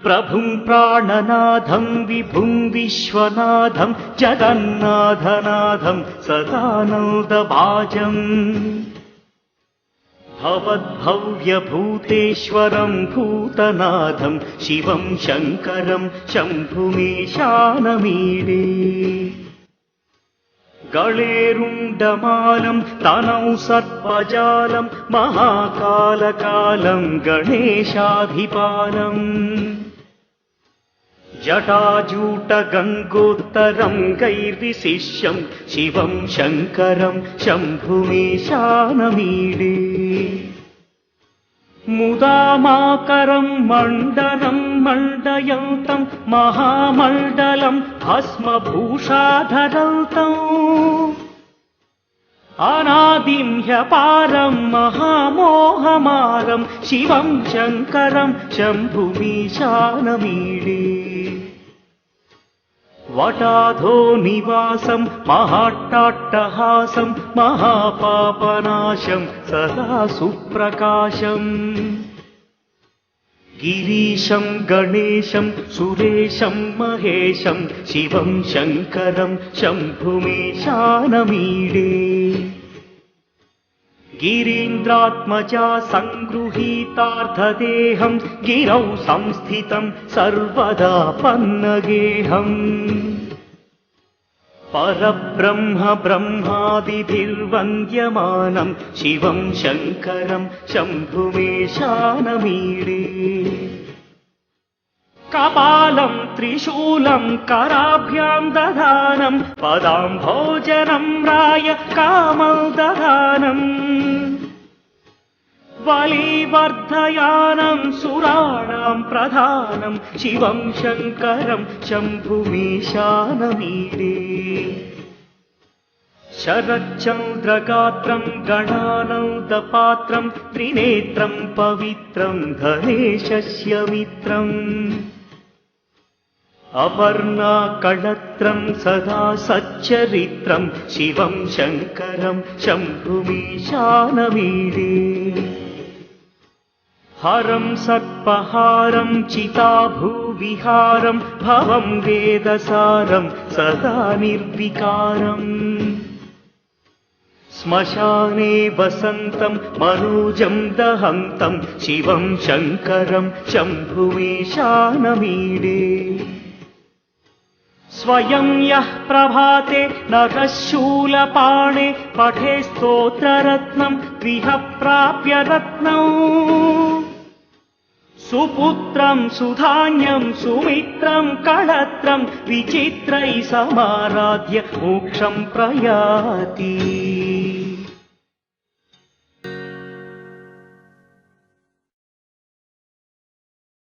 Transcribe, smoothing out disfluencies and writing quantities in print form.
प्रभुं प्राणनाथं विभुं विश्वनाथं जगन्नाथनाथं सदानन्दभाजम् भवद्भव्यभूतेश्वरं भूतनाथं शिवं शङ्करं शम्भुमीशानमीडे गळेरुण्डमालं तनौ सर्पजालं महाकालकालं गणेशाधिपालम् जटाजूटगङ्गोत्तरं गैर्विशिष्यं शिवं शङ्करं शम्भुमीशानमीडे मुदामाकरं मण्डनं मण्डयन्तं महामण्डलं भस्मभूषाधरन्तम् अनादिं ह्यपारं महामोहमारं शिवं शङ्करं शम्भुमीशानमीडे वटाधो निवासं महाट्टाट्टहासं महापापनाशं सदा सुप्रकाशम् गिरीशं गणेशं सुरेशं महेशं शिवं शङ्करं शम्भुमीशानमीडे गिरीन्द्रात्मजा सङ्गृहीतार्थदेहं गिरौ संस्थितं सर्वदा पन्नगेहम् परब्रह्म ब्रह्मादिभिर्वन्द्यमानं शिवं शङ्करं शम्भुमीशानमीडे कपालं त्रिशूलं कराभ्यां दधानं पदाम्भोजनं राय कामदधानम् बलिवर्धयानं सुराणां प्रधानं शिवं शङ्करं शम्भुमीशानमीडे शरच्चन्द्रगात्रं गणानन्दपात्रं त्रिनेत्रं पवित्रं धनेशस्य मित्रम् अपर्णाकळत्रं सदा सच्चरित्रं शिवं शङ्करं शम्भुमीशानमीडे हरं सर्पहारं चिताभूविहारं भवं वेदसारं सदा निर्विकारम् श्मशाने वसन्तं मनोजं दहन्तं शिवं शङ्करं शम्भुमीशानमीडे स्वयं यः प्रभाते नरः शूलपाणे पठे स्तोत्ररत्नं गृह प्राप्य रत्नम् सुपुत्रं सुधान्यं सुमित्रं कळत्रं विचित्रैः समाराध्य मोक्षं प्रयाति।